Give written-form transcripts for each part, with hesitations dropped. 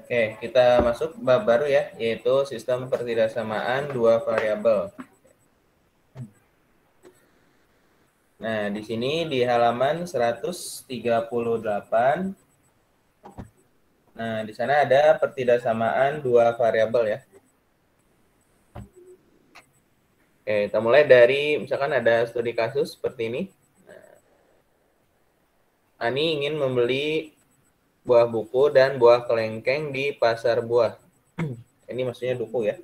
Oke, kita masuk bab baru ya, yaitu sistem pertidaksamaan dua variabel. Nah, di sini di halaman 138. Nah, di sana ada pertidaksamaan dua variabel ya. Oke, kita mulai dari misalkan ada studi kasus seperti ini. Ani ingin membeli buah buku dan buah kelengkeng di pasar buah. Ini maksudnya duku ya.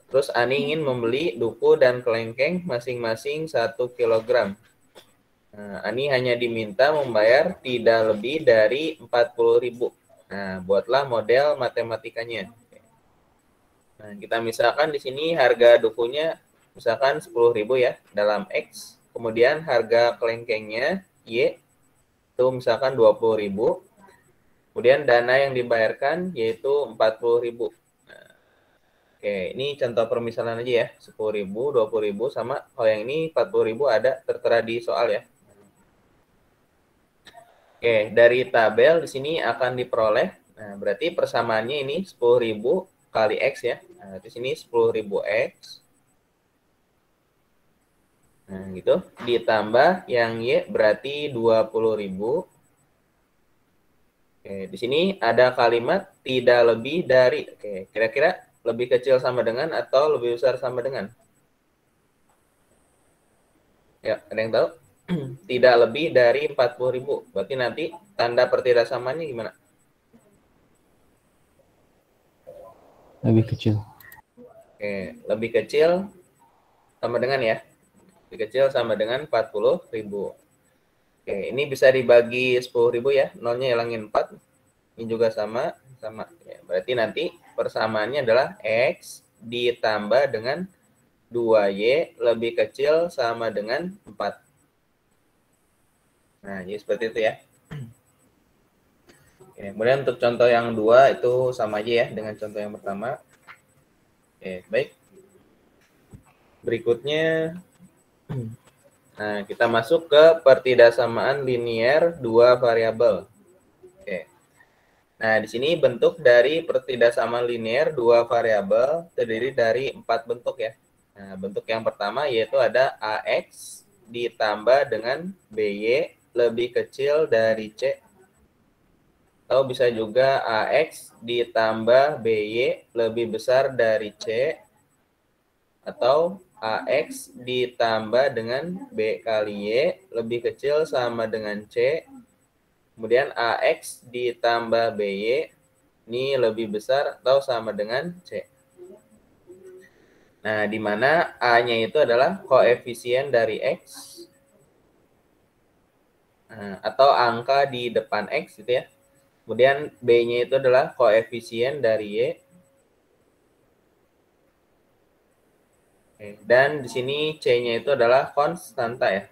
Terus Ani ingin membeli duku dan kelengkeng masing-masing 1 kilogram. Nah, Ani hanya diminta membayar tidak lebih dari 40.000. Nah, buatlah model matematikanya. Nah, kita misalkan di sini harga dukunya misalkan 10.000 ya dalam X. Kemudian harga kelengkengnya Y itu misalkan 20.000. Kemudian dana yang dibayarkan yaitu 40.000. Nah, oke, ini contoh permisalan aja ya. 10.000, 20.000 sama kalau yang ini 40.000 ada tertera di soal ya. Oke, dari tabel di sini akan diperoleh. Nah, berarti persamaannya ini 10.000 kali X ya. Nah, di sini 10.000 X. Nah, gitu. Ditambah yang Y berarti 20.000. Oke, di sini ada kalimat tidak lebih dari. Oke, kira-kira lebih kecil sama dengan atau lebih besar sama dengan? Ya, ada yang tahu? Tidak lebih dari 40.000. Berarti nanti tanda pertidaksamannya gimana? Lebih kecil. Oke, lebih kecil sama dengan ya. Lebih kecil sama dengan 40.000. Oke, ini bisa dibagi 10.000 ya. Nolnya hilangin 4. Ini juga sama. Ya, berarti nanti persamaannya adalah X ditambah dengan 2Y lebih kecil sama dengan 4. Nah, jadi seperti itu ya. Oke, kemudian untuk contoh yang 2 itu sama aja ya dengan contoh yang pertama. Oke, baik. Berikutnya, nah kita masuk ke pertidaksamaan linier dua variabel. Oke. Nah, di sini bentuk dari pertidaksamaan linier dua variabel terdiri dari 4 bentuk ya. Nah, bentuk yang pertama yaitu ada AX ditambah dengan BY lebih kecil dari C. Atau bisa juga AX ditambah BY lebih besar dari C. Atau AX ditambah dengan B kali Y lebih kecil sama dengan C. Kemudian AX ditambah BY ini lebih besar atau sama dengan C. Nah, di mana A-nya itu adalah koefisien dari X. Nah, atau angka di depan X gitu ya. Kemudian B-nya itu adalah koefisien dari Y. Dan di sini C-nya itu adalah konstanta ya.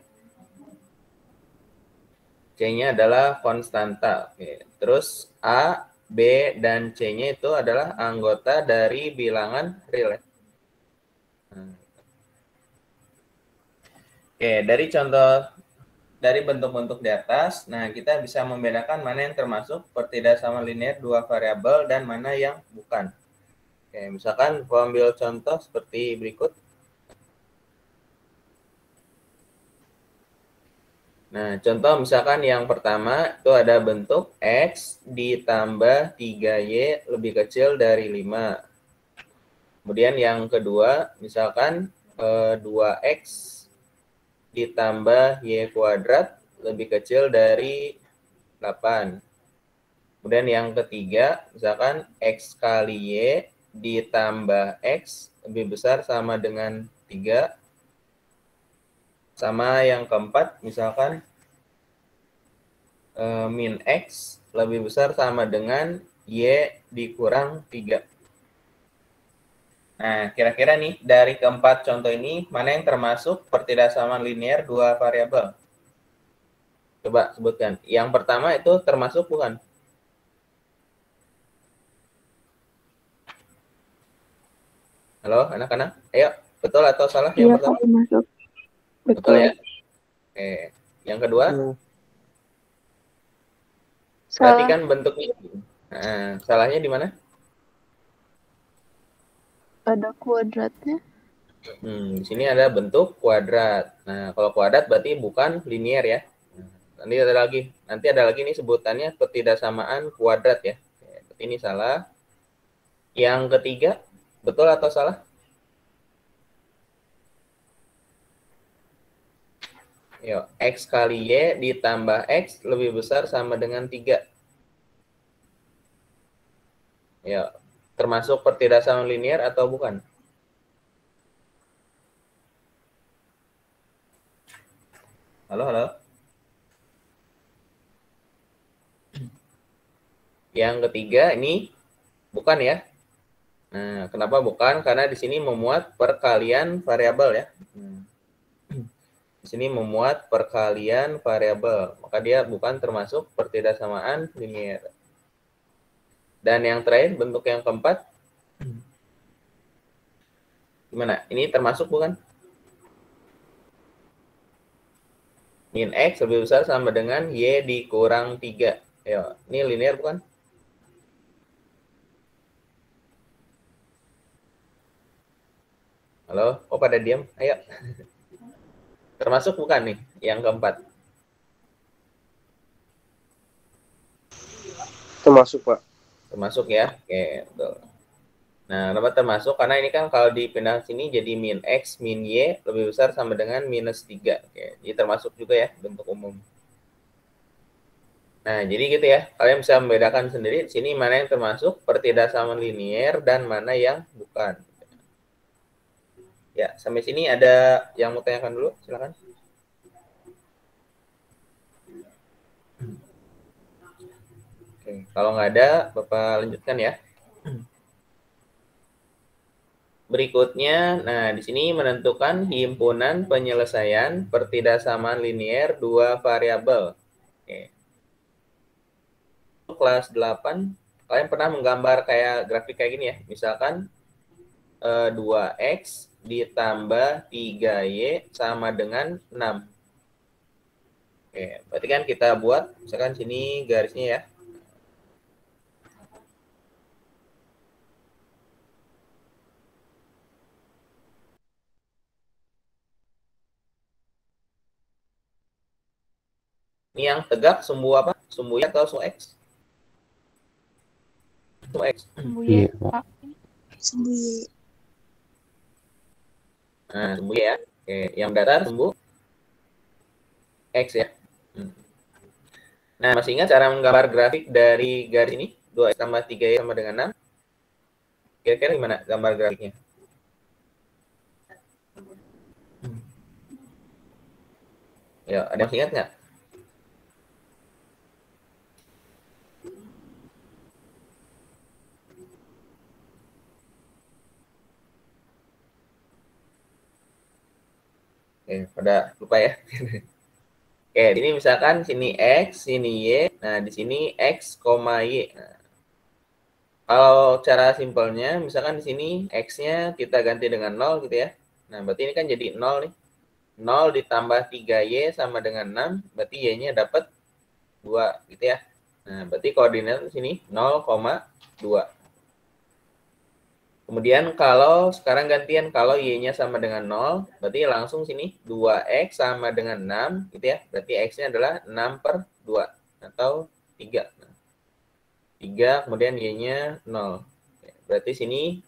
C-nya adalah konstanta. Oke. Terus A, B, dan C-nya itu adalah anggota dari bilangan real ya. Oke, dari contoh dari bentuk-bentuk di atas, nah kita bisa membedakan mana yang termasuk pertidaksamaan linear dua variabel dan mana yang bukan. Oke, misalkan gua ambil contoh seperti berikut. Nah, contoh misalkan yang pertama itu ada bentuk X ditambah 3Y lebih kecil dari 5. Kemudian yang kedua, misalkan 2X ditambah Y kuadrat lebih kecil dari 8. Kemudian yang ketiga, misalkan X kali Y ditambah X lebih besar sama dengan 3. Sama yang keempat, misalkan min X lebih besar sama dengan Y dikurang 3. Nah, kira-kira nih dari keempat contoh ini, mana yang termasuk pertidaksamaan linear dua variabel? Coba sebutkan. Yang pertama itu termasuk bukan? Halo, anak-anak? Ayo, betul atau salah yang Iya, pertama? Pak, masuk. Betul Betul. ya? Oke. Yang kedua? Salah. Perhatikan bentuknya. Nah, salahnya di mana? Ada kuadratnya. Di sini ada bentuk kuadrat. Nah, kalau kuadrat berarti bukan linier ya. Nanti ada lagi nih sebutannya ketidaksamaan kuadrat ya. Oke, ini salah. Yang ketiga, betul atau salah? Yuk, X kali Y ditambah X lebih besar sama dengan 3. Ya, termasuk ketidaksamaan linier atau bukan? Halo, halo. Yang ketiga ini bukan ya. Nah, kenapa bukan? Karena di sini memuat perkalian variabel ya. Di sini memuat perkalian variabel, maka dia bukan termasuk ketidaksamaan linier. Dan yang terakhir, bentuk yang keempat, gimana? Ini termasuk bukan? Min X lebih besar sama dengan Y dikurang 3. Ayo, ini linier bukan? Halo, kok pada diam? Ayo. Termasuk bukan nih yang keempat? Termasuk, Pak. Termasuk ya. Oke, betul. Nah, kenapa termasuk? Karena ini kan kalau dipindah sini jadi min X, min Y lebih besar sama dengan minus 3. Oke, jadi termasuk juga ya bentuk umum. Nah, jadi gitu ya. Kalian bisa membedakan sendiri di sini mana yang termasuk ketidaksamaan linier dan mana yang bukan. Ya, sampai sini ada yang mau tanyakan dulu? Silakan. Oke, kalau nggak ada, Bapak lanjutkan ya. Berikutnya, nah di sini menentukan himpunan penyelesaian ketidaksamaan linier dua variabel. Oke. Kelas 8, kalian pernah menggambar kayak grafik kayak gini ya. Misalkan 2X ditambah 3Y sama dengan 6. Oke, berarti kan kita buat, misalkan sini garisnya ya. Ini yang tegak sumbu apa? Sumbu Y atau sumbu X? Sumbu X. Sumbu Iya, Y, Pak. Pak. Sumbu Y. Nah, sumbu Y ya. Oke, yang datar sumbu X ya. Nah, masih ingat cara menggambar grafik dari garis ini? 2X tambah 3Y sama dengan 6. Kira-kira gimana gambar grafiknya? Ya, ada yang masih ingat nggak? Pada lupa ya. Oke, ini misalkan sini X, sini Y. Nah, di sini X, Y. Nah, kalau cara simpelnya, misalkan di sini X-nya kita ganti dengan 0 gitu ya. Nah, berarti ini kan jadi 0 nih. 0 ditambah 3Y sama dengan 6, berarti Y-nya dapat 2 gitu ya. Nah, berarti koordinat di sini 0,2. Kemudian kalau sekarang gantian, kalau Y-nya sama dengan 0, berarti langsung sini 2X sama dengan 6, gitu ya. Berarti X-nya adalah 6 per 2, atau 3. 3, kemudian Y-nya 0. Berarti sini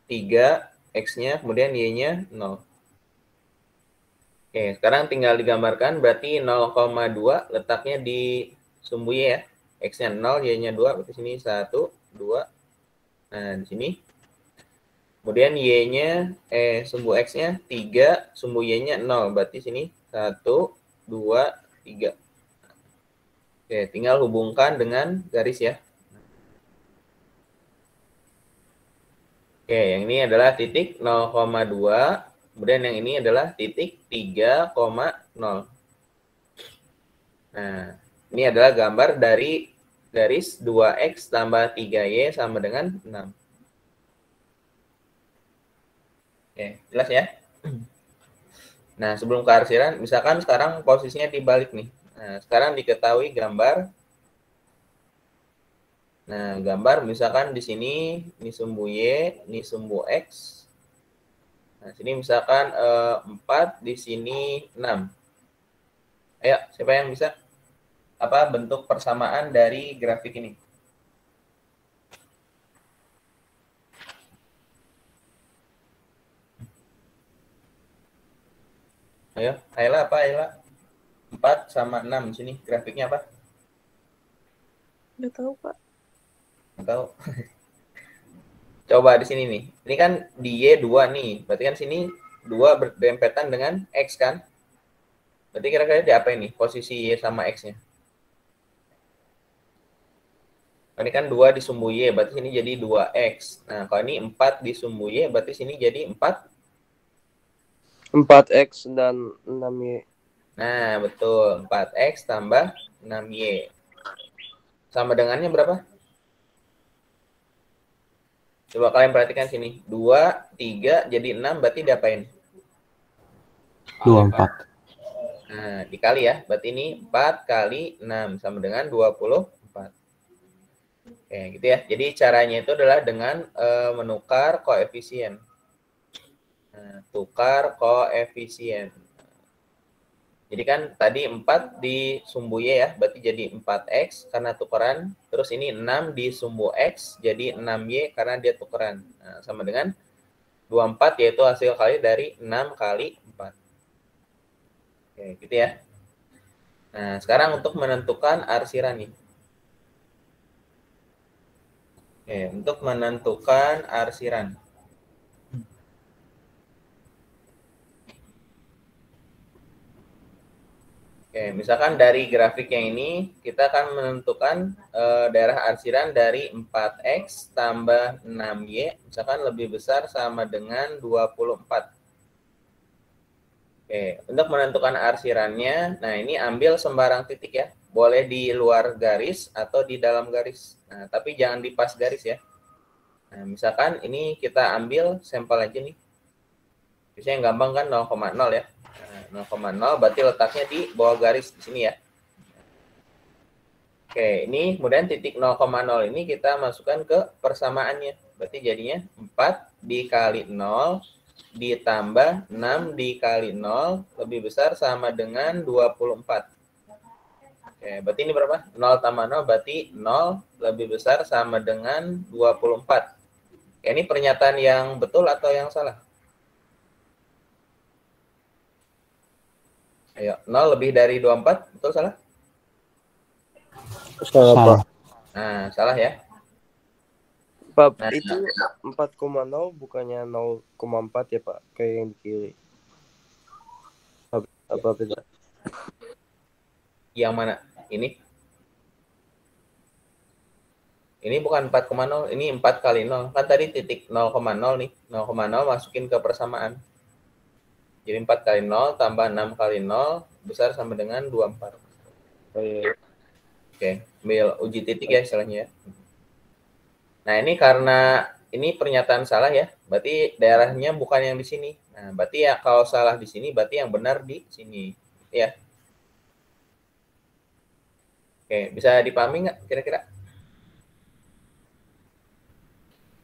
3, X-nya, kemudian Y-nya 0. Oke, sekarang tinggal digambarkan, berarti 0,2 letaknya di sumbu Y ya. X-nya 0, Y-nya 2, berarti sini 1, 2. Nah, di sini. Kemudian Y-nya, sumbu X-nya 3, sumbu Y-nya 0. Berarti sini 1, 2, 3. Oke, tinggal hubungkan dengan garis ya. Oke, yang ini adalah titik 0,2. Kemudian yang ini adalah titik 3,0. Nah, ini adalah gambar dari garis 2X tambah 3Y sama dengan 6. Oke, jelas ya? Nah, sebelum kearsiran, misalkan sekarang posisinya dibalik nih. Nah, sekarang diketahui gambar Nah, gambar misalkan di sini ini sumbu Y, ini sumbu X. Nah, sini misalkan 4, di sini 6. Ayo, siapa yang bisa? Apa bentuk persamaan dari grafik ini? Ayo, Ayla apa Ayla? 4 sama 6 sini grafiknya apa? Nggak tahu, Pak. Nggak tahu. Coba di sini nih. Ini kan di Y 2 nih. Berarti kan sini 2 berdempetan dengan X kan? Berarti kira-kira di apa ini? Posisi Y sama X-nya. Ini kan 2 di sumbu Y, berarti sini jadi 2X. Nah, kalau ini 4 di sumbu Y, berarti sini jadi 4X dan 6Y. Nah, betul. 4X tambah 6Y. Sama dengannya berapa? Coba kalian perhatikan sini. 2, 3, jadi 6, berarti diapain? 24. Nah, dikali ya. Berarti ini 4 kali 6, sama dengan 24. Oke, gitu ya. Jadi caranya itu adalah dengan menukar koefisien. Nah, tukar koefisien. Jadi kan tadi 4 di sumbu Y ya, berarti jadi 4X karena tukeran. Terus ini 6 di sumbu X, jadi 6Y karena dia tukeran. Nah, sama dengan 24 yaitu hasil kali dari 6 kali 4. Oke, gitu ya. Nah, sekarang untuk menentukan arsiran nih. Oke, untuk menentukan arsiran. Oke, misalkan dari grafik yang ini, kita akan menentukan daerah arsiran dari 4X tambah 6Y, misalkan lebih besar sama dengan 24. Oke, untuk menentukan arsirannya, nah ini ambil sembarang titik ya. Boleh di luar garis atau di dalam garis. Nah, tapi jangan di pas garis ya. Nah, misalkan ini kita ambil sampel aja nih. Biasanya yang gampang kan 0,0 ya. 0,0 berarti letaknya di bawah garis di sini ya. Oke, ini kemudian titik 0,0 ini kita masukkan ke persamaannya. Berarti jadinya 4 dikali 0 ditambah 6 dikali 0 lebih besar sama dengan 24. Oke, berarti ini berapa? 0 tambah 0 berarti 0 lebih besar sama dengan 24. Oke, ini pernyataan yang betul atau yang salah? Ayo, 0 lebih dari 24, betul salah? Salah, Pak. Nah, salah ya. Pak, Nah, itu 4,0 bukannya 0,4 ya, Pak? Kayak yang di kiri. Apa beda? yang mana? Ini? Ini bukan 4,0, ini 4 kali 0. Kan tadi titik 0,0 nih. 0,0 masukin ke persamaan. Jadi 4 kali 0 tambah 6 kali 0 besar sama dengan 24. Oh, iya. Oke, ambil uji titik ya istilahnya ya. Nah, ini karena ini pernyataan salah ya. Berarti daerahnya bukan yang di sini. Nah, berarti ya kalau salah di sini berarti yang benar di sini. Ya. Oke, bisa dipahami nggak kira-kira?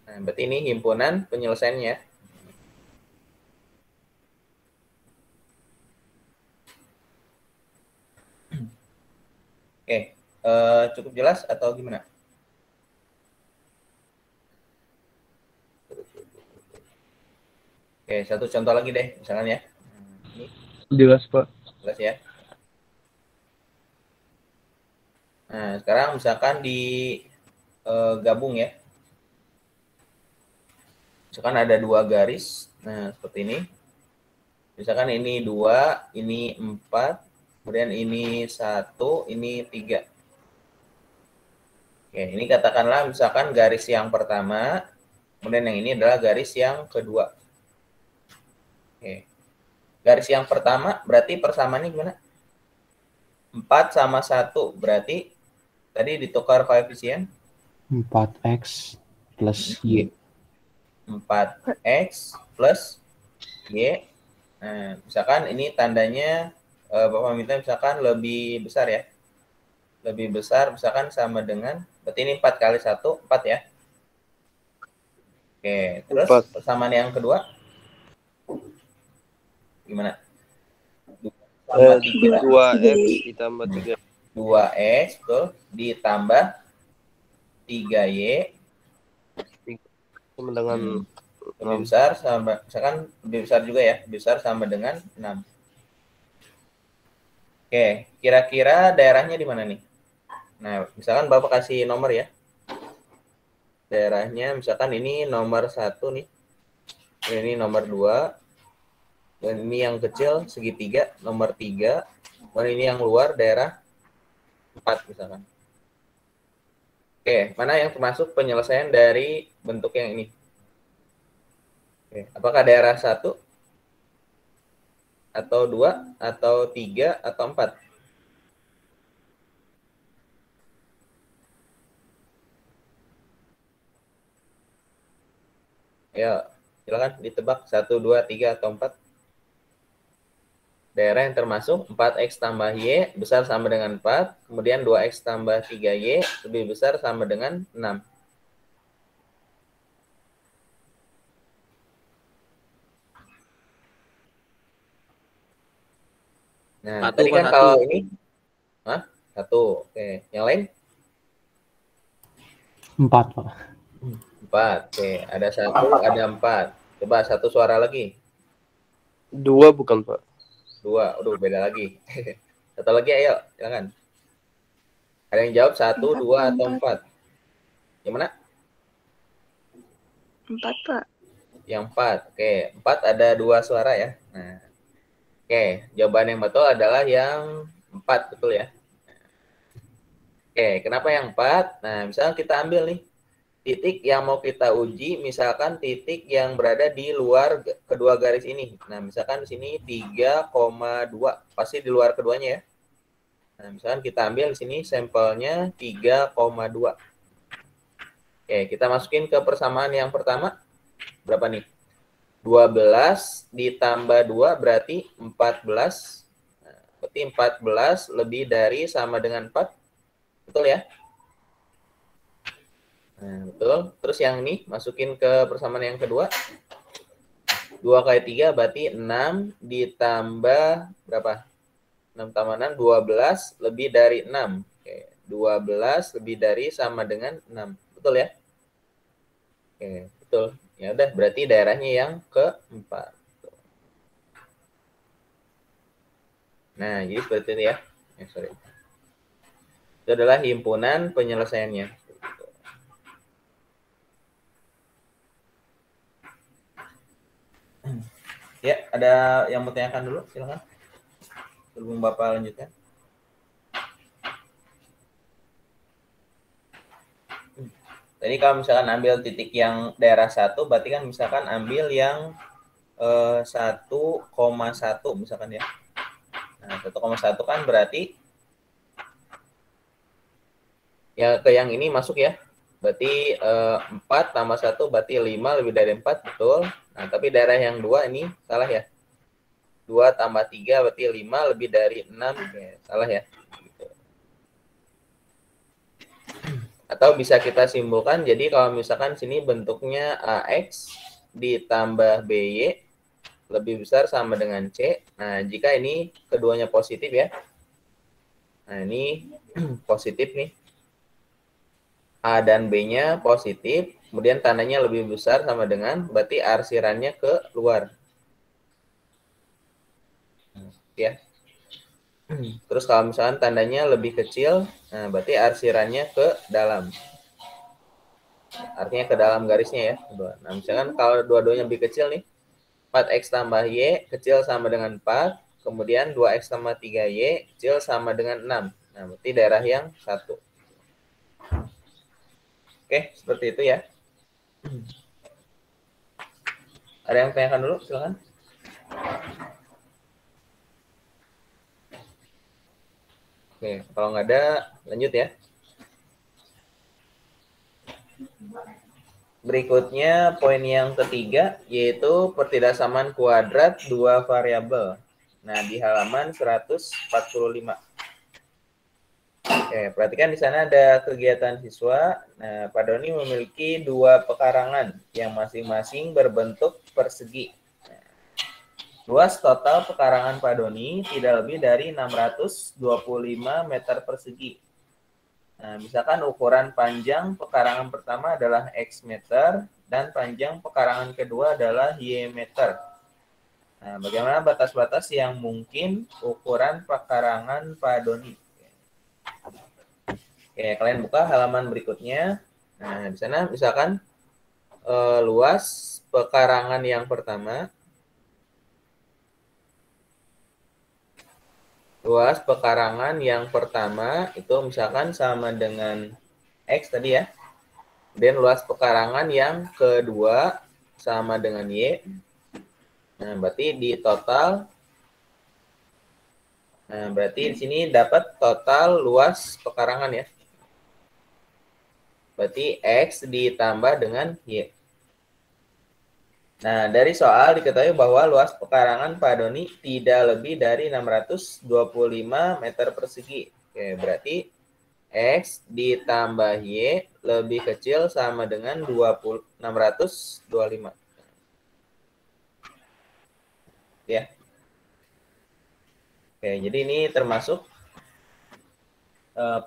Nah, berarti ini himpunan penyelesaiannya. Oke, cukup jelas atau gimana? Oke, satu contoh lagi deh, misalkan ya. Ini Jelas, Pak. jelas ya. Nah, sekarang misalkan di gabung ya. Misalkan ada 2 garis. Nah, seperti ini. Misalkan ini 2, ini 4, kemudian ini 1, ini 3. Oke, ini katakanlah misalkan garis yang pertama, kemudian yang ini adalah garis yang kedua. Oke. Garis yang pertama berarti persamaannya gimana? 4 sama 1, berarti tadi ditukar koefisien 4X plus Y. 4X plus Y. Nah, misalkan ini tandanya Bapak minta misalkan lebih besar ya. Lebih besar misalkan sama dengan Berarti ini 4 kali 1, 4 ya. Oke, terus 4. persamaan yang kedua gimana? 2x ditambah 3. 2x tuh ditambah 3y Sama dengan lebih besar sama, misalkan lebih besar juga ya, lebih besar sama dengan 6. Oke, kira-kira daerahnya di mana nih? Nah, misalkan Bapak kasih nomor ya. Daerahnya misalkan ini nomor 1 nih. Ini nomor 2. Dan ini yang kecil segitiga nomor 3. Dan ini yang luar daerah 4 misalkan. Oke, mana yang termasuk penyelesaian dari bentuk yang ini? Oke, apakah daerah 1 atau 2 atau 3 atau 4? Ya, silakan ditebak 1, 2, 3 atau 4. Daerah yang termasuk 4x tambah y besar sama dengan 4, kemudian 2x tambah 3y lebih besar sama dengan 6. Nah, Satu tadi Pak, kan satu. kalau ini, 1. Oke, yang lain? 4, Pak. 4. Oke, ada 1, ada 4. Coba satu suara lagi. 2 bukan, Pak? 2. Aduh, beda lagi. Satu lagi, ayo, silakan. Ada yang jawab 1, 2 atau 4? Yang mana? 4, Pak. Yang 4. Oke, 4 ada 2 suara ya. Nah, oke, jawaban yang betul adalah yang 4, betul ya. Oke, kenapa yang 4? Nah, misalnya kita ambil nih, titik yang mau kita uji, misalkan titik yang berada di luar kedua garis ini. Nah, misalkan di sini 3,2, pasti di luar keduanya ya. Nah, misalkan kita ambil di sini sampelnya 3,2. Oke, kita masukin ke persamaan yang pertama. Berapa nih? 12 ditambah 2 berarti 14. Nah, berarti 14 lebih dari sama dengan 4. Betul ya? Nah, betul. Terus yang ini masukin ke persamaan yang kedua. 2 kali 3 berarti 6 ditambah berapa? 6 tambah 6, 12 lebih dari 6. Oke, 12 lebih dari sama dengan 6. Betul ya? Oke, betul. Ya udah, berarti daerahnya yang keempat. Nah, jadi seperti itu ya. Sorry. Itu adalah himpunan penyelesaiannya. Ya, ada yang mau tanyakan dulu? Silakan. Sebelum Bapak lanjutkan. Tadi kalau misalkan ambil titik yang daerah 1, berarti kan misalkan ambil yang 1,1 misalkan ya. Nah, 1,1 kan berarti ya ke yang ini masuk ya. Berarti 4 tambah 1 berarti 5 lebih dari 4, betul. Nah, tapi daerah yang 2 ini salah ya. 2 tambah 3 berarti 5 lebih dari 6, ya, salah ya. Atau bisa kita simpulkan, jadi kalau misalkan sini bentuknya AX ditambah BY lebih besar sama dengan C. Nah, jika ini keduanya positif ya. Nah, ini positif nih. A dan B-nya positif, kemudian tandanya lebih besar sama dengan, berarti arsirannya ke luar. Ya. Terus kalau misalkan tandanya lebih kecil, nah berarti arsirannya ke dalam. Artinya ke dalam garisnya ya. Nah, misalkan kalau dua-duanya lebih kecil nih, 4x tambah y kecil sama dengan 4, kemudian 2x tambah 3y kecil sama dengan 6. Nah, berarti daerah yang 1. Oke, seperti itu ya. Ada yang tanyakan dulu, silakan. Oke, kalau nggak ada, lanjut ya. Berikutnya, poin yang ketiga, yaitu pertidaksamaan kuadrat dua variabel. Nah, di halaman 145. Oke, perhatikan di sana ada kegiatan siswa. Nah, Pak Doni memiliki 2 pekarangan yang masing-masing berbentuk persegi. Luas total pekarangan Pak Doni tidak lebih dari 625 meter persegi. Nah, misalkan ukuran panjang pekarangan pertama adalah X meter dan panjang pekarangan kedua adalah Y meter. Nah, bagaimana batas-batas yang mungkin ukuran pekarangan Pak Doni? Oke, kalian buka halaman berikutnya. Nah, di sana misalkan luas pekarangan yang pertama. Luas pekarangan yang pertama itu misalkan sama dengan X tadi ya. Dan luas pekarangan yang kedua sama dengan Y. Nah, berarti di total. Nah, berarti di sini dapat total luas pekarangan ya. Berarti X ditambah dengan Y. Nah, dari soal diketahui bahwa luas pekarangan Pak Doni tidak lebih dari 625 meter persegi. Oke, berarti X ditambah Y lebih kecil sama dengan 625. Ya. Oke, jadi ini termasuk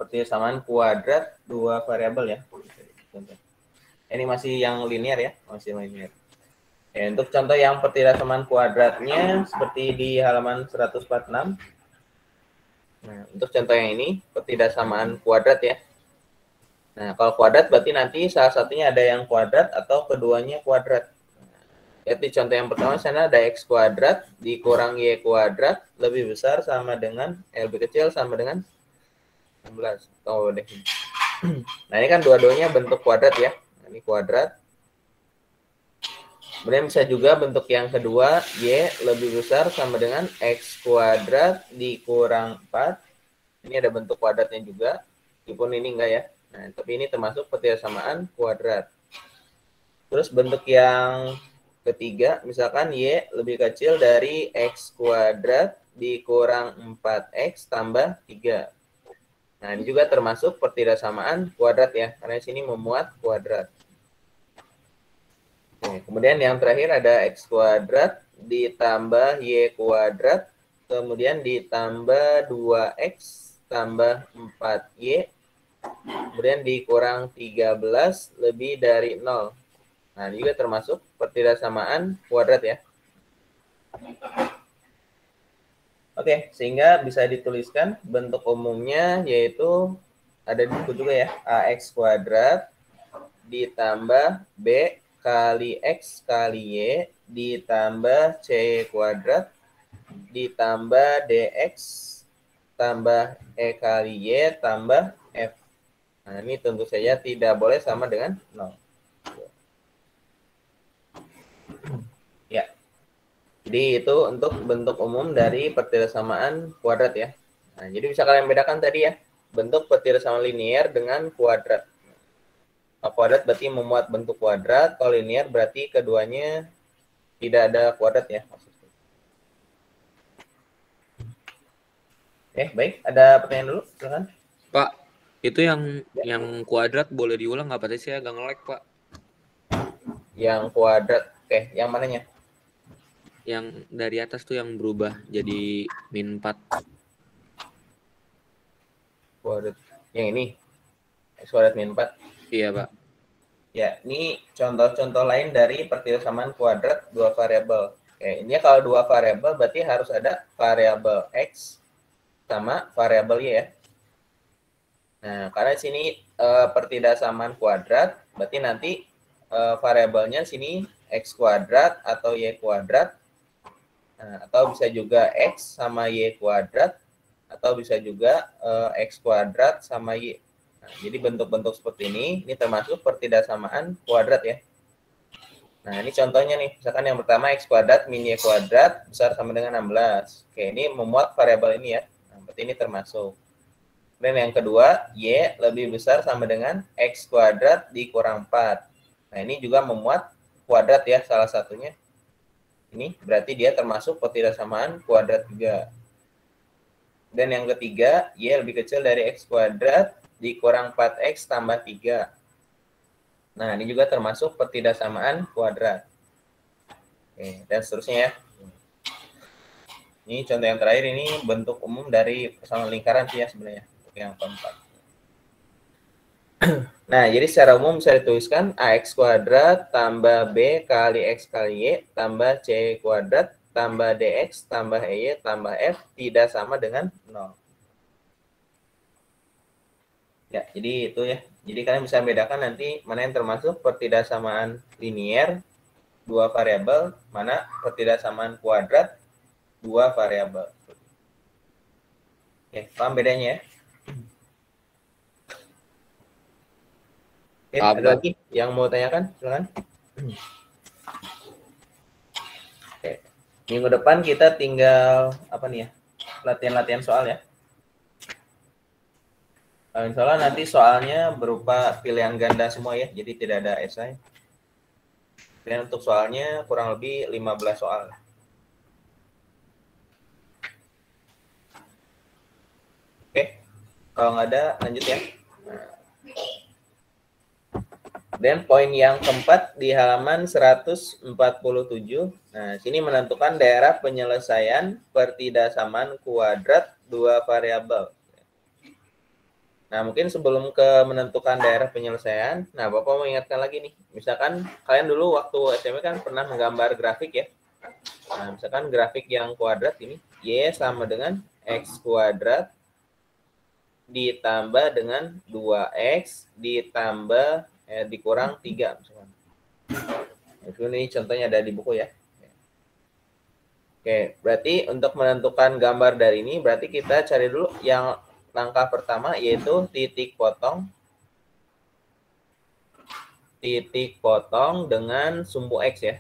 persamaan kuadrat 2 variabel ya. Ini masih yang linear ya, masih linear. Ya, untuk contoh yang pertidaksamaan kuadratnya seperti di halaman 146. Nah, untuk contoh yang ini pertidaksamaan kuadrat ya. Nah, kalau kuadrat berarti nanti salah satunya ada yang kuadrat atau keduanya kuadrat. Jadi contoh yang pertama sana ada X kuadrat dikurang Y kuadrat lebih besar sama dengan lebih kecil sama dengan 16. Oh deh. Nah, ini kan dua-duanya bentuk kuadrat ya. Nah, ini kuadrat. Kemudian bisa juga bentuk yang kedua, Y lebih besar sama dengan X kuadrat dikurang 4. Ini ada bentuk kuadratnya juga. Meskipun ini enggak ya. Nah, tapi ini termasuk pertidaksamaan kuadrat. Terus bentuk yang ketiga, misalkan Y lebih kecil dari X kuadrat dikurang 4X tambah 3. Nah, ini juga termasuk pertidaksamaan kuadrat ya. Karena di sini memuat kuadrat. Oke, kemudian yang terakhir ada X kuadrat ditambah Y kuadrat, kemudian ditambah 2X tambah 4Y, kemudian dikurang 13 lebih dari 0. Nah, ini juga termasuk pertidaksamaan kuadrat ya. Oke, sehingga bisa dituliskan bentuk umumnya yaitu ada di buku juga ya, AX kuadrat ditambah B kali X kali Y ditambah C kuadrat ditambah DX tambah E kali Y tambah F. Nah, ini tentu saja tidak boleh sama dengan 0. Ya. Jadi itu untuk bentuk umum dari pertidaksamaan kuadrat ya. Nah, jadi bisa kalian bedakan tadi ya, bentuk pertidaksamaan linear dengan kuadrat. Kuadrat berarti memuat bentuk kuadrat, kalau linear berarti keduanya tidak ada kuadrat ya. Baik, ada pertanyaan dulu, silakan. Pak, itu yang kuadrat boleh diulang nggak? Tadi saya agak nge-lag, Pak. Yang kuadrat, yang mananya? Yang dari atas tuh yang berubah jadi -4. Kuadrat. Yang ini? X kuadrat -4? Iya, Pak. Ya, ini contoh-contoh lain dari pertidaksamaan kuadrat 2 variabel. Ini kalau 2 variabel berarti harus ada variabel X sama variabel Y ya. Nah, karena di sini pertidaksamaan kuadrat, berarti nanti variabelnya sini X kuadrat atau Y kuadrat. Nah, atau bisa juga X sama Y kuadrat, atau bisa juga X kuadrat sama Y. Nah, jadi bentuk-bentuk seperti ini termasuk pertidaksamaan kuadrat ya. Nah, ini contohnya nih. Misalkan yang pertama X kuadrat min Y kuadrat besar sama dengan 16. Oke, ini memuat variabel ini ya. Nah, berarti ini termasuk. Dan yang kedua, Y lebih besar sama dengan X kuadrat dikurang 4. Nah, ini juga memuat kuadrat ya salah satunya. Ini berarti dia termasuk pertidaksamaan kuadrat juga. Dan yang ketiga, Y lebih kecil dari X kuadrat dikurang 4X tambah 3. Nah, ini juga termasuk pertidaksamaan kuadrat. Oke, dan seterusnya ya. Ini contoh yang terakhir, ini bentuk umum dari persamaan lingkaran sih ya sebenarnya. Untuk yang keempat. Nah, jadi secara umum bisa dituliskan AX kuadrat tambah B kali X kali Y tambah C kuadrat tambah DX tambah EY tambah F tidak sama dengan 0. Ya, jadi itu ya. Jadi kalian bisa bedakan nanti mana yang termasuk pertidaksamaan linier, 2 variabel, mana pertidaksamaan kuadrat, 2 variabel. Oke, paham bedanya ya? Oke, ada lagi yang mau tanyakan? Silakan. Oke. Minggu depan kita tinggal apa nih ya? Latihan-latihan soal ya. Insya Allah nanti soalnya berupa pilihan ganda semua ya, jadi tidak ada esai. Dan untuk soalnya kurang lebih 15 soal. Oke, kalau nggak ada lanjut ya. Dan poin yang keempat di halaman 147. Nah, sini menentukan daerah penyelesaian pertidaksamaan kuadrat 2 variabel. Nah, mungkin sebelum ke menentukan daerah penyelesaian, nah Bapak mau ingatkan lagi nih. Misalkan kalian dulu waktu SMP kan pernah menggambar grafik ya. Nah, misalkan grafik yang kuadrat ini, Y sama dengan X kuadrat ditambah dengan 2X ditambah dikurang 3 misalkan. Ini contohnya ada di buku ya. Oke, berarti untuk menentukan gambar dari ini, berarti kita cari dulu yang langkah pertama yaitu titik potong dengan sumbu X ya.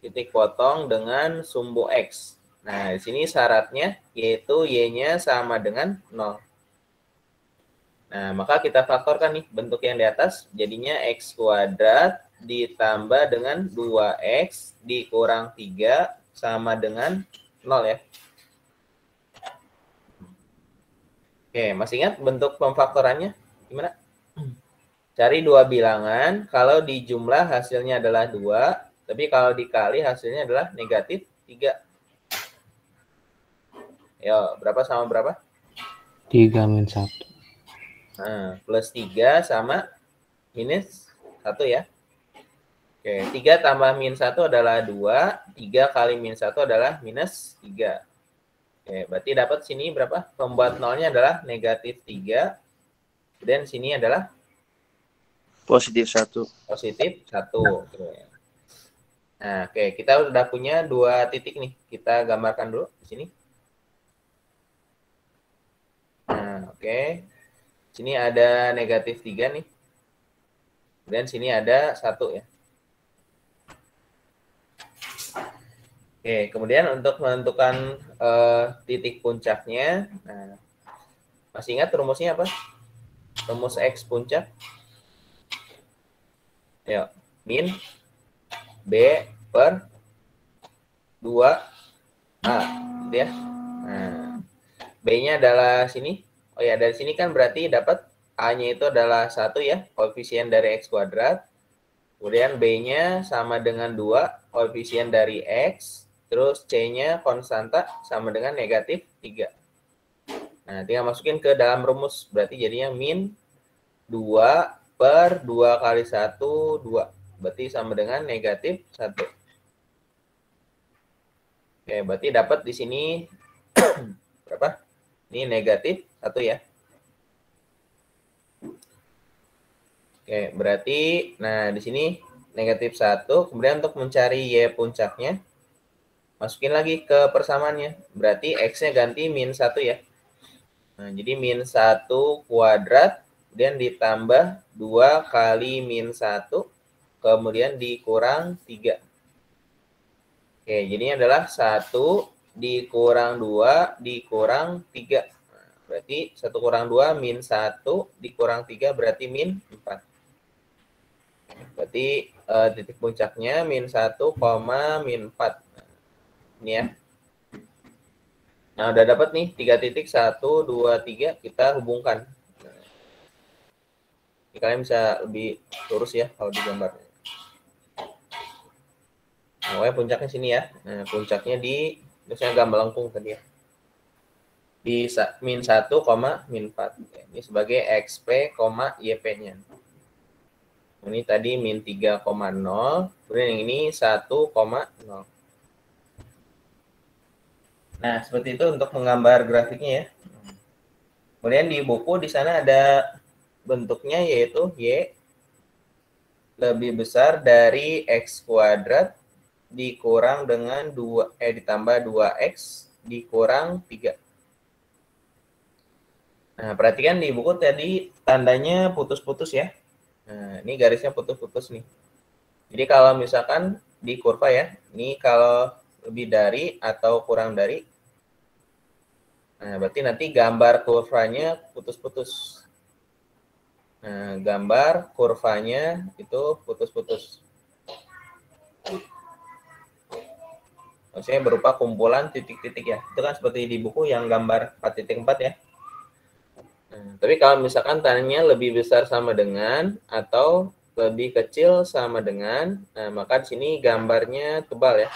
Titik potong dengan sumbu X. Nah, di sini syaratnya yaitu Y-nya sama dengan 0. Nah, maka kita faktorkan nih bentuk yang di atas, jadinya X kuadrat ditambah dengan 2X dikurang 3 sama dengan 0 ya. Oke, masih ingat bentuk pemfaktorannya? Gimana? Cari dua bilangan, kalau dijumlah hasilnya adalah 2, tapi kalau dikali hasilnya adalah negatif 3. Yo, berapa sama berapa? 3 min 1. Nah, plus 3 sama minus 1 ya. Oke, 3 tambah min 1 adalah 2, 3 kali min 1 adalah minus 3. Oke, berarti dapat sini berapa? Pembuat nolnya adalah negatif 3. Dan sini adalah Positif 1. positif 1. Nah, oke, kita udah punya 2 titik nih. Kita gambarkan dulu di sini. Nah, oke. Sini ada negatif 3 nih. Dan sini ada 1 ya. Oke, kemudian untuk menentukan titik puncaknya, nah, masih ingat rumusnya apa? Rumus X puncak. Yuk, min B per 2A, gitu ya. Nah, B-nya adalah sini. Oh ya, dari sini kan berarti dapat A-nya itu adalah 1 ya, koefisien dari X kuadrat. Kemudian B-nya sama dengan 2, koefisien dari X. Terus C-nya konstanta sama dengan negatif 3. Nah, tinggal masukin ke dalam rumus. Berarti jadinya min 2 per 2 kali 1, 2. Berarti sama dengan negatif 1. Oke, berarti dapat di sini berapa? Ini negatif 1 ya. Oke, berarti nah di sini negatif 1. Kemudian untuk mencari Y puncaknya, masukin lagi ke persamaannya. Berarti X-nya ganti min 1 ya. Nah, jadi min 1 kuadrat, kemudian ditambah 2 kali min 1, kemudian dikurang 3. Oke, jadinya adalah 1 dikurang 2 dikurang 3. Nah, berarti 1 kurang 2 min 1 dikurang 3 berarti min 4. Berarti titik puncaknya min 1, min 4. Nah, ini ya. Nah, udah dapat nih 3 titik, 1, 2, 3, kita hubungkan. Nah, ini kalian bisa lebih lurus ya kalau digambar. Nah, puncaknya sini ya. Nah, puncaknya di, misalnya gambar lengkung tadi ya. Di min 1, min 4. Ini sebagai XP, YP-nya. Ini tadi min 3,0, kemudian yang ini 1,0. Nah, seperti itu untuk menggambar grafiknya ya. Kemudian di buku di sana ada bentuknya yaitu Y lebih besar dari X kuadrat dikurang dengan ditambah 2X dikurang 3. Nah, perhatikan di buku tadi tandanya putus-putus ya. Nah, ini garisnya putus-putus nih. Jadi kalau misalkan di kurva ya, ini kalau lebih dari atau kurang dari, nah berarti nanti gambar kurvanya putus-putus. Nah, gambar kurvanya itu putus-putus. Maksudnya berupa kumpulan titik-titik ya. Itu kan seperti di buku yang gambar 4.4 ya. Nah, tapi kalau misalkan tandanya lebih besar sama dengan atau lebih kecil sama dengan, nah maka di sini gambarnya tebal ya.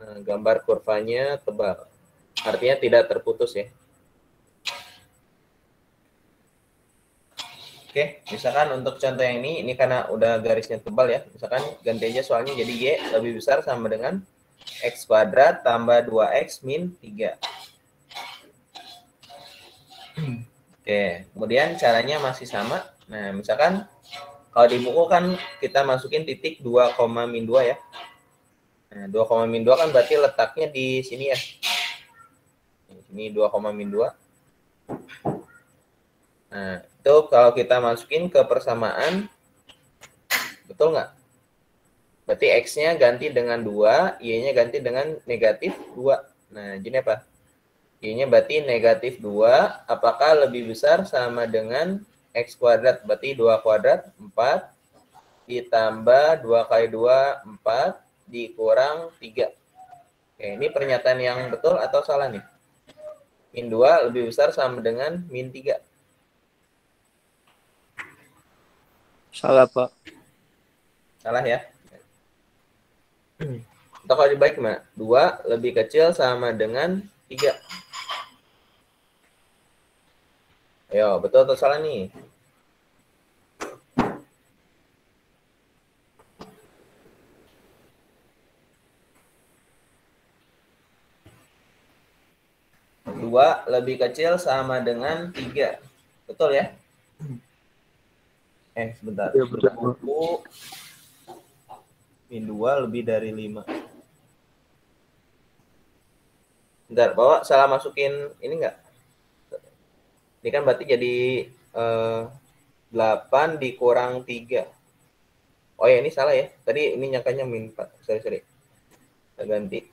Nah, gambar kurvanya tebal. Artinya tidak terputus ya. Oke, misalkan untuk contoh yang ini karena udah garisnya tebal ya. Misalkan ganti aja soalnya jadi Y lebih besar sama dengan X kuadrat tambah 2X min 3. Oke, kemudian caranya masih sama. Nah, misalkan kalau di buku kan kita masukin titik 2, min 2 ya. Nah, 2, min 2 kan berarti letaknya di sini ya. Ini 2, min 2. Nah, itu kalau kita masukin ke persamaan, betul nggak? Berarti X-nya ganti dengan 2, Y-nya ganti dengan negatif 2. Nah, jadi apa? Y-nya berarti negatif 2, apakah lebih besar sama dengan X kuadrat? Berarti 2 kuadrat, 4, ditambah 2 kali 2, 4, dikurang 3. Oke, ini pernyataan yang betul atau salah nih? Min 2 lebih besar sama dengan min 3. Salah, Pak. Salah ya? Atau kalau dibalik gimana? 2 lebih kecil sama dengan 3. Ayo, betul atau salah nih? Dua lebih kecil sama dengan 3. Betul ya? Sebentar. Iya, betul. Buku min 2 lebih dari 5. Bentar, Bawa salah masukin ini enggak? Ini kan berarti jadi 8 dikurang 3. Oh ya, ini salah ya. Tadi ini nyangkanya min 4. Sorry. Kita ganti.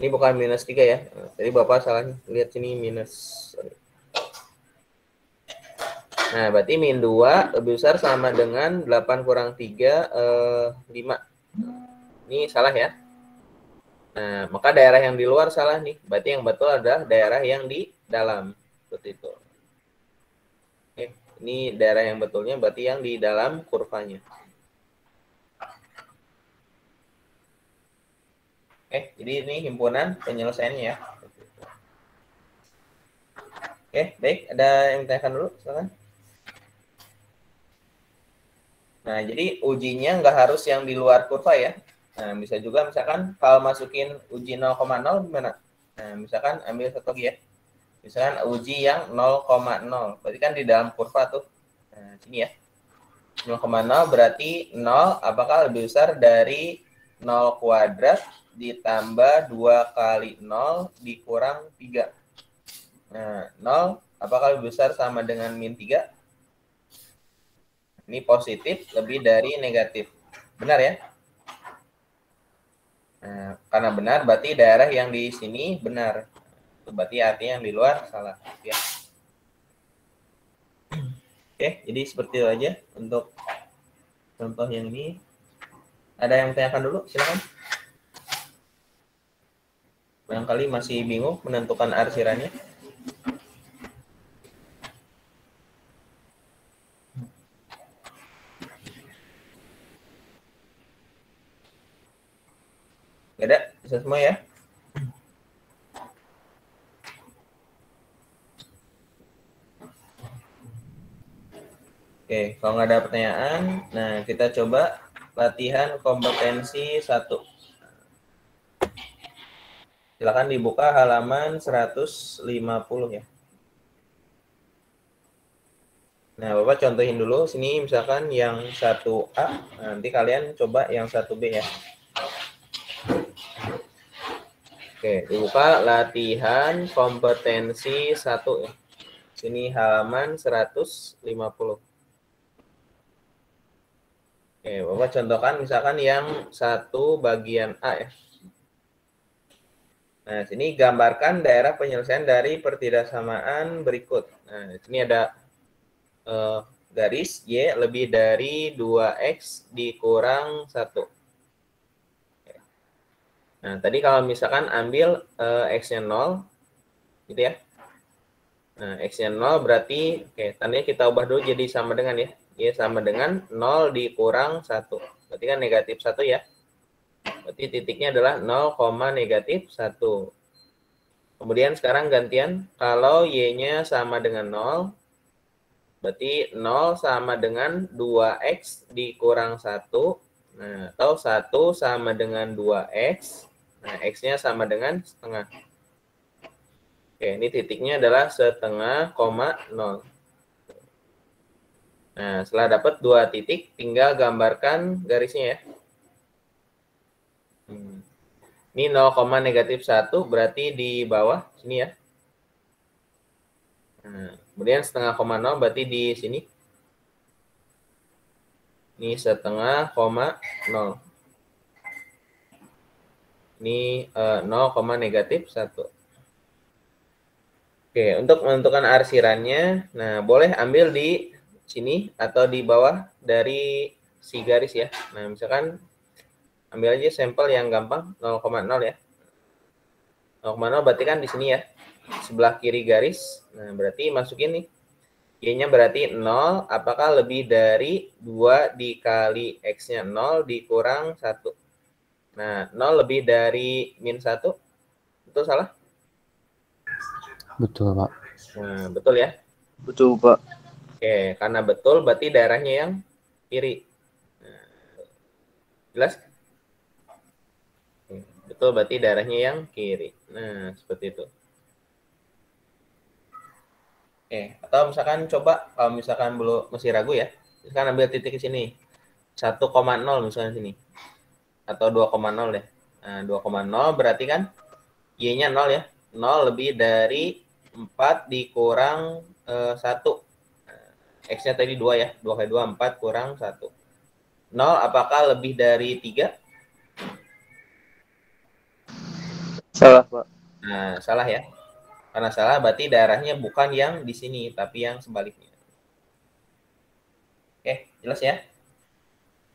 Ini bukan minus 3 ya. Tadi Bapak salah nih. Lihat sini minus. Sorry. Nah, berarti min 2 lebih besar sama dengan 8 kurang 3, 5. Ini salah ya. Nah, maka daerah yang di luar salah nih. Berarti yang betul adalah daerah yang di dalam. Seperti itu. Oke, ini daerah yang betulnya berarti yang di dalam kurvanya. Oke, jadi ini himpunan penyelesaiannya ya. Oke, baik. Ada yang ditanyakan dulu? Silakan. Nah, jadi ujinya nggak harus yang di luar kurva ya. Nah, bisa juga misalkan kalau masukin uji 0,0 gimana? Nah, misalkan ambil satu lagi ya. Misalkan uji yang 0,0. Berarti kan di dalam kurva tuh. Nah, sini ya. 0,0 berarti 0 apakah lebih besar dari 0 kuadrat ditambah 2 kali 0 dikurang 3. Nah, 0 apakah lebih besar sama dengan min 3? Ini positif lebih dari negatif. Benar ya? Nah, karena benar berarti daerah yang di sini benar. Itu berarti artinya yang di luar salah. Ya. Oke, jadi seperti itu aja untuk contoh yang ini. Ada yang tanyakan dulu? Silakan. Barangkali masih bingung menentukan arsirannya. Gak ada? Bisa semua ya? Oke, kalau nggak ada pertanyaan, nah kita coba latihan kompetensi 1. Silakan dibuka halaman 150 ya. Nah, Bapak contohin dulu sini misalkan yang 1A, nanti kalian coba yang 1B ya. Oke, dibuka latihan kompetensi 1 ya. Sini halaman 150. Oke, Bapak contohkan misalkan yang 1 bagian A ya. Nah, sini gambarkan daerah penyelesaian dari pertidaksamaan berikut. Nah, sini ada garis Y lebih dari 2X dikurang 1. Nah, tadi kalau misalkan ambil X-nya 0, gitu ya. Nah, X-nya 0 berarti, oke, tandanya kita ubah dulu jadi sama dengan ya. Y sama dengan 0 dikurang 1. Berarti kan negatif 1 ya. Berarti titiknya adalah 0, negatif 1. Kemudian sekarang gantian, kalau Y-nya sama dengan 0, berarti 0 sama dengan 2X dikurang 1. Nah, atau 1 sama dengan 2X. Nah, X-nya sama dengan setengah. Oke, ini titiknya adalah setengah, 0. Nah, setelah dapat 2 titik, tinggal gambarkan garisnya ya. Ini 0, negatif 1 berarti di bawah sini ya. Nah, kemudian setengah, 0 berarti di sini. Ini setengah, 0. Ini 0, negatif 1. Oke, untuk menentukan arsirannya, nah boleh ambil di sini atau di bawah dari si garis ya. Nah, misalkan ambil aja sampel yang gampang, 0,0 ya. 0,0 berarti kan di sini ya, sebelah kiri garis. Nah, berarti masukin nih. Y-nya berarti 0, apakah lebih dari 2 dikali X-nya 0 dikurang 1. Nah, 0 lebih dari min 1, itu salah? Betul, Pak. Nah, betul ya. Betul, Pak. Oke, karena betul berarti daerahnya yang kiri. Nah, jelas? Betul berarti daerahnya yang kiri. Nah, seperti itu. Oke, atau misalkan coba kalau misalkan belum masih ragu ya, misalkan ambil titik di sini. 1,0 misalnya sini. Atau 2,0 deh. Nah, 2,0 berarti kan Y-nya 0 ya. 0 lebih dari 4 dikurang 1. X-nya tadi 2 ya. 2 kali 2, 4 kurang 1. 0 apakah lebih dari 3? Salah, Pak. Nah, salah ya. Karena salah berarti daerahnya bukan yang di sini, tapi yang sebaliknya. Oke, jelas ya?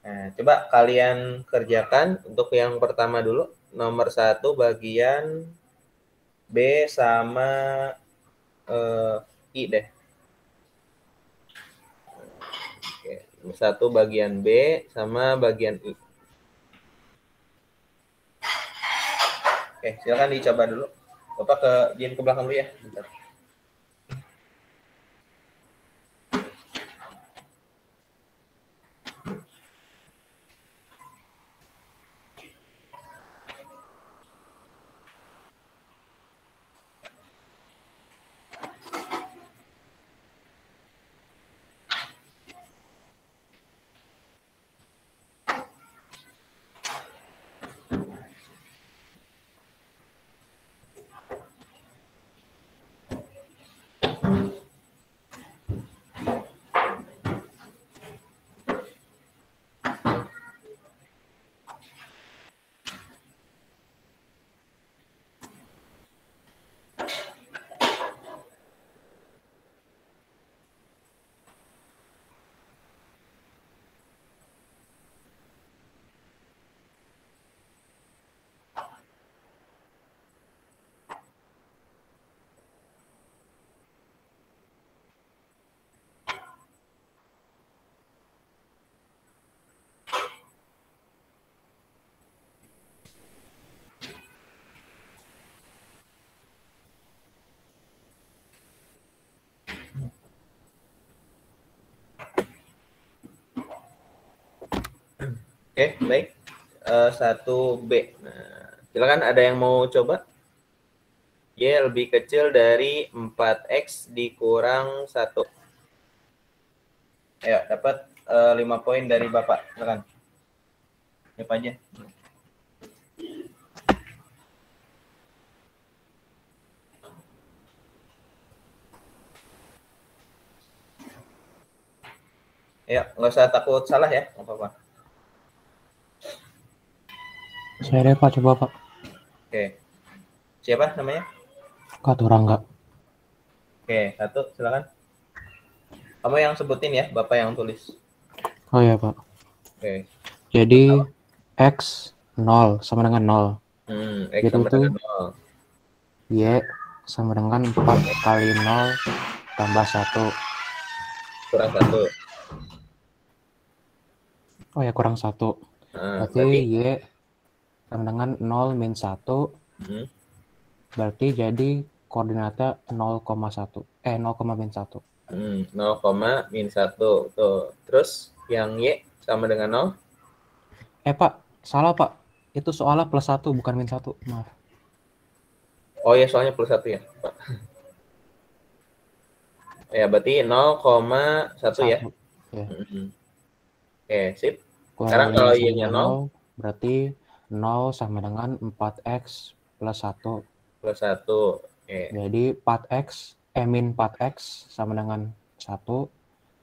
Nah, coba kalian kerjakan untuk yang pertama dulu. Nomor 1 bagian B sama I deh. Oke, nomor 1 bagian B sama bagian I. Oke, silakan dicoba dulu. Bapak ke belakang dulu ya. Bentar. Oke, baik. 1B. Nah, silakan ada yang mau coba? Y lebih kecil dari 4X dikurang 1. Ayo, dapat 5 poin dari Bapak. Silakan. Siapa aja? Ya, nggak usah takut salah ya, nggak apa-apa. Saya deh Pak, coba Pak. Oke. Siapa namanya? Kak Turangga. Oke, 1, silakan. Kamu yang sebutin ya, Bapak yang tulis. Oh ya Pak. Oke. Jadi X 0 sama dengan 0. X Jadi sama itu dengan 0. Y sama dengan 4 kali 0 tambah 1. Kurang 1. Oh ya, kurang 1. Nah, Berarti berarti Y sama dengan 0 min 1. hmm, Berarti jadi koordinatnya 0,1. 0, min 1. 0, min 1. Tuh. Terus yang Y sama dengan 0? Pak, salah Pak. Itu soalnya plus 1 bukan min 1. Maaf. Oh ya, soalnya plus 1 ya, Pak. Ya, berarti 0,1 ya. 1. Ya. Oke, sip. Kurang Sekarang kalau lebih Y-nya 0 berarti 0 sama dengan 4X plus 1. plus 1. Oke. Jadi 4X, min 4X sama dengan 1.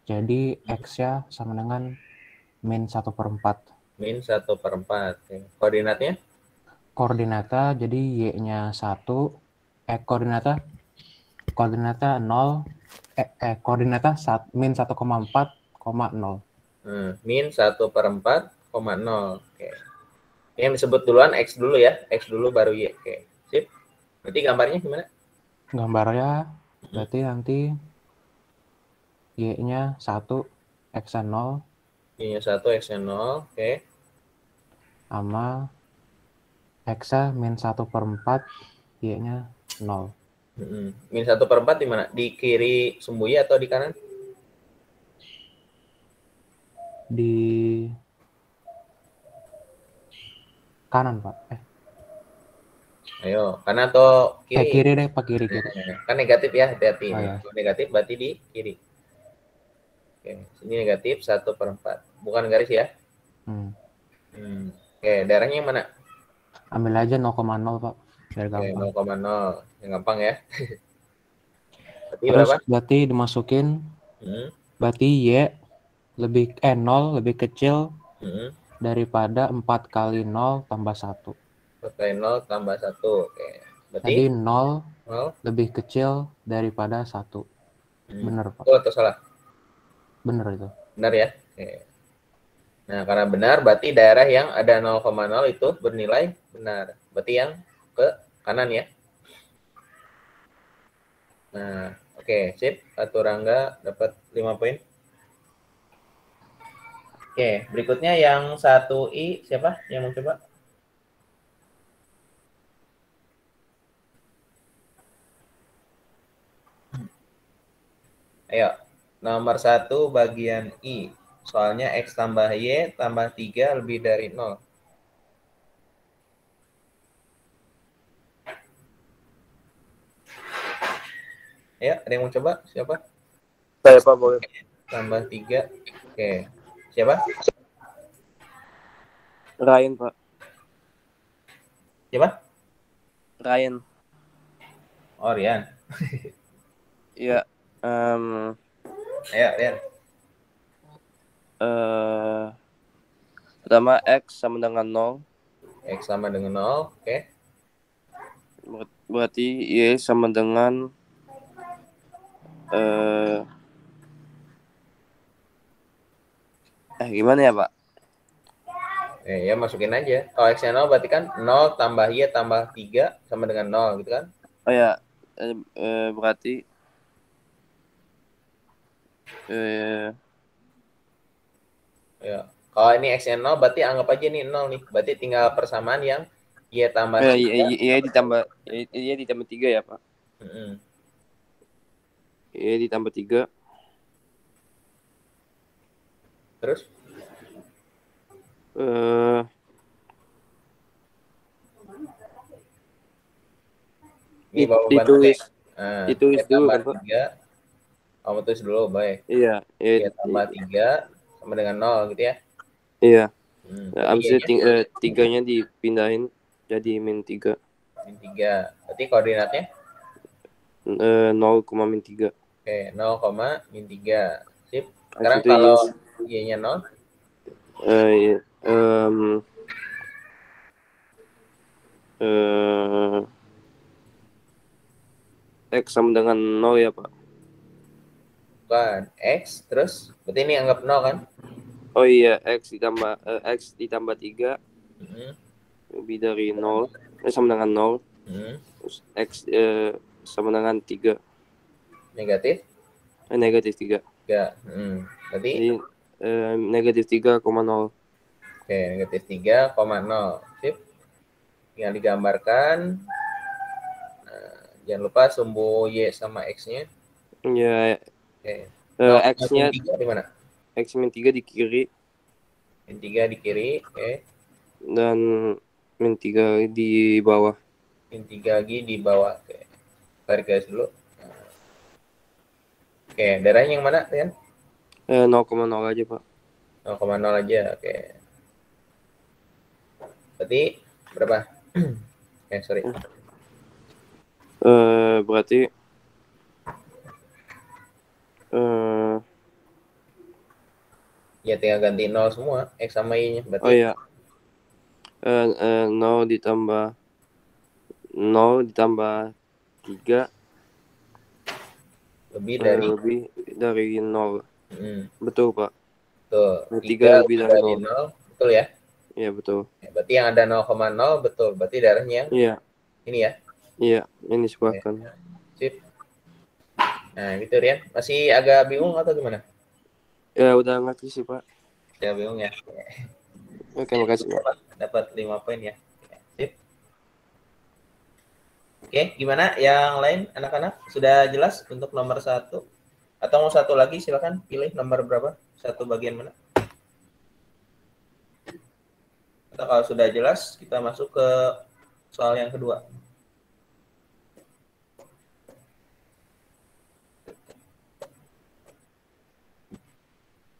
Jadi X-nya sama dengan min 1/4. Min 1/4. Oke. Koordinatnya? Koordinata jadi Y-nya 1. Koordinata 0. Koordinata min 1,4,0. Min 1/4,0. Oke. Yang disebut duluan X dulu ya. X dulu baru Y. Oke. Sip. Berarti gambarnya gimana? Gambarnya berarti nanti Y-nya 1, X-nya 0, Y-nya 1, X-nya 0. Oke. sama X-nya min 1/4, Y-nya 0. Min 1/4 di mana? Di kiri sumbu Y atau di kanan? Di kanan, Pak. Ayo, kanan atau kiri? Kiri deh, Pak. Kiri. Kan negatif ya, hati-hati. Oh, ya. Kalau negatif berarti di kiri. Oke, sini negatif 1/4. Bukan garis ya? Oke, daerahnya yang mana? Ambil aja 0,0, Pak. Biar Oke, gampang. 0,0. Yang gampang ya. Berarti Terus berapa? berarti dimasukin, berarti Y 0 lebih kecil daripada 4 kali 0 tambah 1. 4 kali 0 tambah 1. Oke. Berarti Jadi 0 0 lebih kecil daripada 1. Bener, Pak. Betul atau salah? Bener itu. Benar ya? Oke. Nah, karena benar berarti daerah yang ada 0,0 itu bernilai benar. Berarti yang ke kanan ya. Nah, oke, sip. Rangga dapat 5 poin. Oke, berikutnya yang 1I siapa yang mau coba? Ayo, nomor 1 bagian I. Soalnya X tambah Y tambah 3 lebih dari 0. Ayo, ada yang mau coba? Siapa? Saya Pak, boleh. Tambah 3. Oke. Siapa? Ryan Pak. Siapa? Ryan. Oh, Rian. Iya. Ayo, Rian. Pertama X sama dengan 0. X sama dengan 0. Oke. Berarti Y sama dengan gimana ya Pak? Ya masukin aja. Kalau X-nya 0 berarti kan 0 tambah Y tambah 3 sama dengan 0 gitu kan? Oh ya, berarti Ya. Kalau ini X-nya 0 berarti anggap aja nih 0 nih. Berarti tinggal persamaan yang Y tambah 3. Y ditambah 3 ya Pak. Y ditambah 3. Terus? Eh, Ini bawa bantu deh. ditulis Nah, ditulis dulu tambah kan Pak? 3. Kamu tulis dulu, baik. Iya, Ya, tambah 3 sama dengan 0 gitu ya. iya. Berarti Abis itu tiganya dipindahin jadi min 3. min 3. Berarti koordinatnya? 0,-3. Oke, 0, min 3. Sip. Abis Sekarang itu kalau Y-nya 0, iya, X sama dengan 0 ya Pak. bukan X, terus berarti ini anggap 0 kan? Oh iya, X ditambah 3 Hmm. lebih dari 0, sama dengan 0. Terus X sama dengan 3. Negatif? Negatif 3. 3. Berarti? Jadi negatif 3,0. Oke, negatif 3,0. Sip. Yang digambarkan. Jangan lupa sumbu Y sama X-nya. Ya, Oke. X-nya min 3 di mana? X min 3 di kiri Min 3 di kiri, oke. dan min 3 di bawah. Min 3 lagi di bawah. Oke. Tarik garis dulu. Oke, darahnya yang mana, Rian? 0,0 aja Pak. 0,0 aja, oke. Berarti berapa? Sorry. Berarti Ya tinggal ganti 0 semua, X sama Y-nya. Berarti oh ya, 0 ditambah 3 lebih dari lebih dari 0. Betul Pak. Betul. 3 lebih dari 0. 0. Betul ya? Iya betul. Ya, berarti yang ada 0,0 betul. Berarti darahnya yang Iya. ini ya? Iya, ini disebutkan. Sip. Nah, gitu Rian. Masih agak bingung atau gimana? Ya udah ngerti sih Pak. Ya bingung ya. Oke, makasih Pak. Dapat 5 poin ya. Sip. Oke, gimana yang lain anak-anak? Sudah jelas untuk nomor 1? Atau mau satu lagi silakan pilih nomor berapa? Satu bagian mana? Atau kalau sudah jelas kita masuk ke soal yang kedua.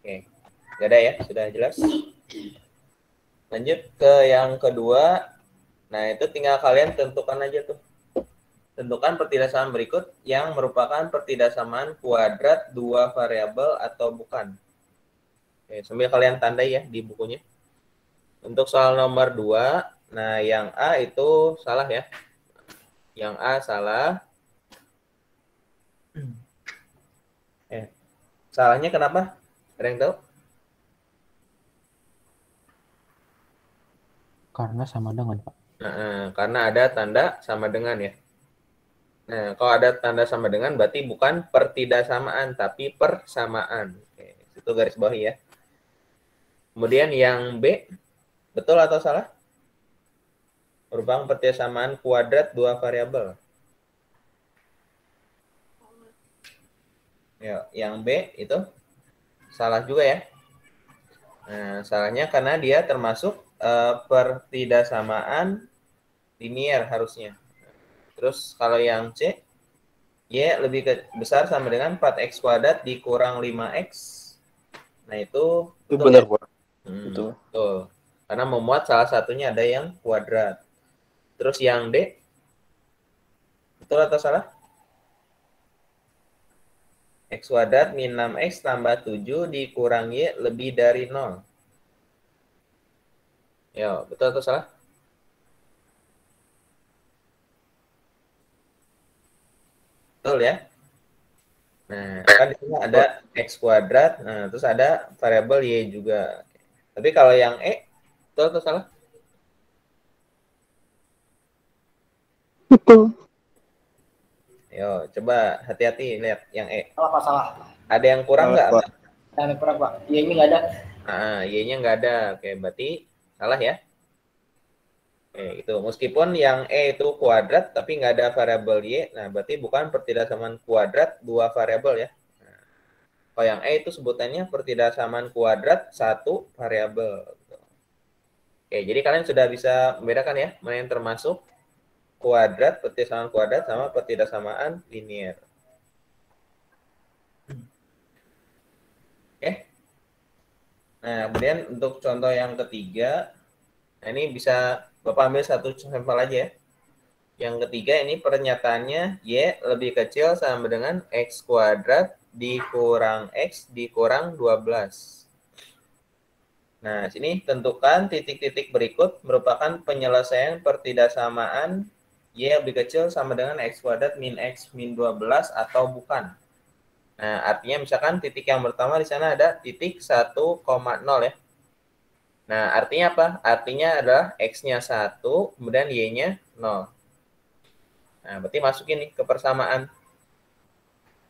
Oke, gak ada ya, sudah jelas. Lanjut ke yang kedua. Nah, itu tinggal kalian tentukan aja tuh. Tentukan pertidasamaan berikut yang merupakan pertidasamaan kuadrat dua variabel atau bukan. Oke, sambil kalian tandai ya di bukunya. Untuk soal nomor 2, nah yang A itu salah ya. Yang A salah. Salahnya kenapa? Ada yang tahu? Karena sama dengan, Pak. Karena ada tanda sama dengan ya. Nah, kalau ada tanda sama dengan berarti bukan pertidasamaan, tapi persamaan. Oke, itu garis bawah ya. Kemudian yang B, betul atau salah? Merupakan pertidasamaan kuadrat dua variabel. Ya, yang B itu salah juga ya. Nah, salahnya karena dia termasuk pertidasamaan linier harusnya. Terus kalau yang C, Y lebih besar sama dengan 4X kuadrat dikurang 5X. Nah, itu benar, Pak. Betul. Karena memuat salah satunya ada yang kuadrat. Terus yang D, betul atau salah? X kuadrat min 6X tambah 7 dikurang Y lebih dari 0. Ya, betul atau salah? Betul ya? Nah, kan di sini ada X kuadrat, nah terus ada variabel Y juga. Tapi kalau yang E, betul atau salah? Betul. Yo, coba hati-hati lihat yang E. Salah Pak, salah. Ada yang kurang nggak? Ada kurang Pak. Ya ini nggak ada. Y-nya nggak ada. Oke, berarti salah ya. Oke, itu. Meskipun yang E itu kuadrat, tapi nggak ada variabel Y, nah berarti bukan pertidasamaan kuadrat dua variabel ya. Nah, kalau yang E itu sebutannya pertidasamaan kuadrat satu variabel. Oke, jadi kalian sudah bisa membedakan ya, mana yang termasuk kuadrat, pertidasamaan kuadrat, sama pertidasamaan linear. Oke. Nah, kemudian untuk contoh yang ketiga, nah ini bisa Bapak ambil satu sampel aja ya. Yang ketiga ini pernyataannya Y lebih kecil sama dengan X kuadrat dikurang X dikurang 12. Nah, sini tentukan titik-titik berikut merupakan penyelesaian pertidaksamaan Y lebih kecil sama dengan X kuadrat min X min 12 atau bukan. Nah, artinya misalkan titik yang pertama di sana ada titik 1,0 ya. Nah, artinya apa? Artinya adalah X-nya 1, kemudian Y-nya 0. Nah, berarti masukin nih ke persamaan.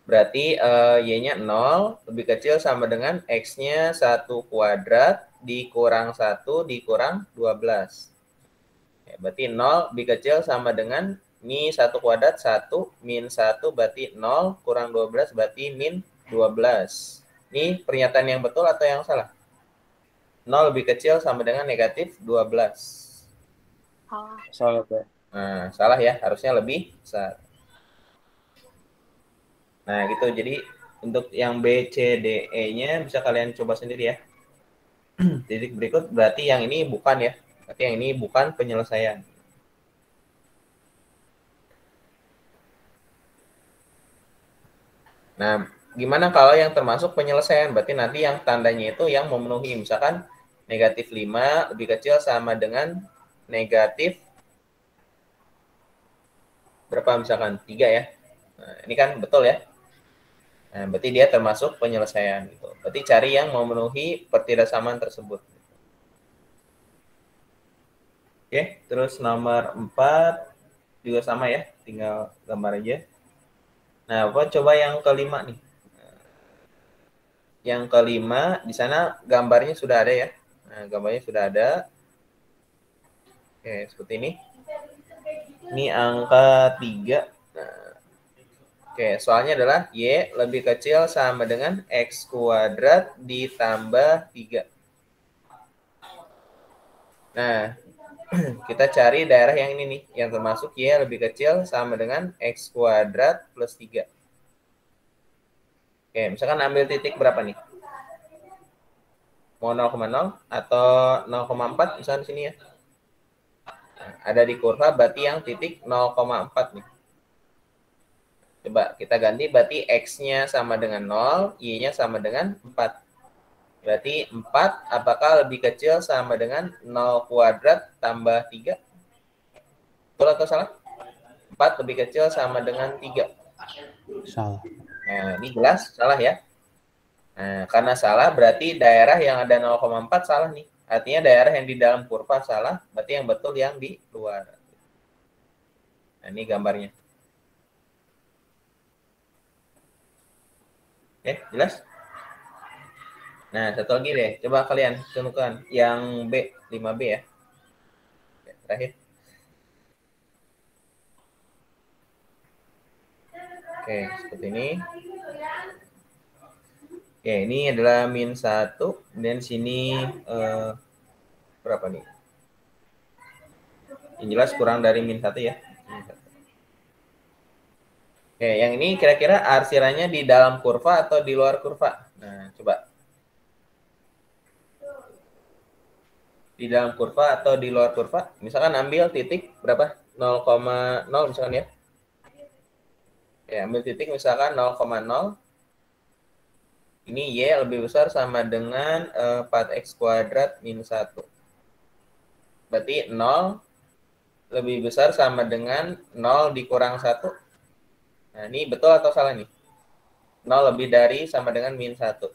Berarti Y-nya 0 lebih kecil sama dengan X-nya 1 kuadrat dikurang 1 dikurang 12. Ya, berarti 0 lebih kecil sama dengan Mi 1 kuadrat 1 min 1 berarti 0 kurang 12 berarti min 12. Ini pernyataan yang betul atau yang salah? 0 lebih kecil sama dengan negatif 12. Salah. Salah, Pak. Nah, salah ya, harusnya lebih besar. Nah, gitu. Jadi untuk yang B, C, D, E-nya bisa kalian coba sendiri ya. Titik berikut berarti yang ini bukan ya. Berarti yang ini bukan penyelesaian. Nah, gimana kalau yang termasuk penyelesaian? Berarti nanti yang tandanya itu yang memenuhi. Misalkan negatif 5 lebih kecil sama dengan negatif berapa misalkan? 3 ya. Nah, ini kan betul ya. Nah, berarti dia termasuk penyelesaian. Gitu. Berarti cari yang memenuhi pertidaksamaan tersebut. Oke, terus nomor 4 juga sama ya. Tinggal gambar aja. Nah, coba yang kelima nih. Yang kelima, di sana gambarnya sudah ada ya. Nah, gambarnya sudah ada. Oke, seperti ini. Ini angka 3. Nah, oke, soalnya adalah Y lebih kecil sama dengan X kuadrat ditambah 3. Nah, kita cari daerah yang ini nih. Yang termasuk Y lebih kecil sama dengan X kuadrat plus 3. Oke, misalkan ambil titik berapa nih? Mau 0,0 atau 0,4 misalnya di sini ya. Nah, ada di kurva berarti yang titik 0,4 nih. Coba kita ganti berarti X-nya sama dengan 0, Y-nya sama dengan 4. Berarti 4 apakah lebih kecil sama dengan 0 kuadrat tambah 3? Betul atau salah? 4 lebih kecil sama dengan 3. Salah. Nah, ini jelas salah ya. Nah, karena salah berarti daerah yang ada 0,4 salah nih. Artinya daerah yang di dalam kurva salah, berarti yang betul yang di luar. Nah, ini gambarnya. Oke, jelas? Nah, satu lagi deh. Coba kalian tentukan yang B, 5B ya. Oke, terakhir. Oke, seperti ini. Oke, ini adalah min 1. Dan sini berapa nih? Yang jelas kurang dari min 1 ya. Oke, yang ini kira-kira arsirannya di dalam kurva atau di luar kurva? Nah, coba. Di dalam kurva atau di luar kurva? Misalkan ambil titik berapa? 0,0 misalkan ya. Ya, ambil titik misalkan 0,0. Ini Y lebih besar sama dengan 4X kuadrat min 1. Berarti 0 lebih besar sama dengan 0 dikurang 1. Nah, ini betul atau salah nih? 0 lebih dari sama dengan min 1.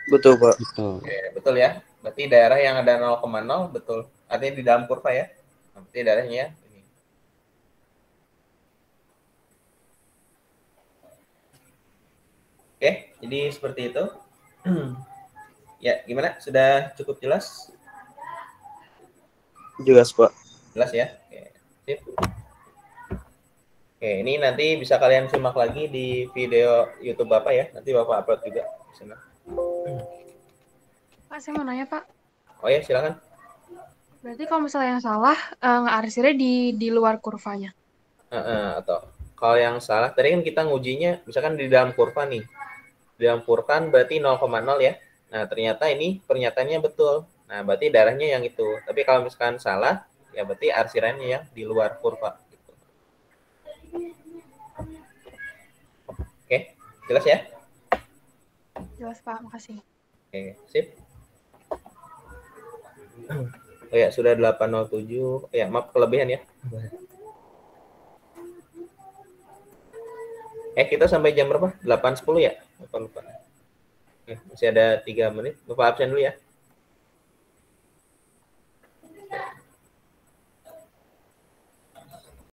Betul, Pak. Betul. Oke, betul ya. Berarti daerah yang ada 0,0 betul. Artinya di dalam kurva ya. Berarti daerahnya ini. Oke, jadi seperti itu. Ya, gimana? Sudah cukup jelas? Jelas, Pak. Jelas ya? Oke, sip. Oke, ini nanti bisa kalian simak lagi di video YouTube Bapak ya. Nanti Bapak upload juga di sana. Pak, saya mau nanya, Pak. Oh ya, silakan. Berarti kalau misalnya yang salah, arsirnya di luar kurvanya. Atau kalau yang salah, tadi kan kita ngujinya misalkan di dalam kurva nih. Di dalam kurva kan berarti 0,0 ya. Nah, ternyata ini pernyataannya betul. Nah, berarti darahnya yang itu. Tapi kalau misalkan salah, ya berarti arsirannya yang di luar kurva. Gitu. Oke, jelas ya? Jelas Pak, makasih. Oke, sip. Oh ya, sudah 8.07. Ya, maaf kelebihan ya. Kita sampai jam berapa? 8.10 ya? Lupa. Masih ada 3 menit. Bapak absen dulu ya.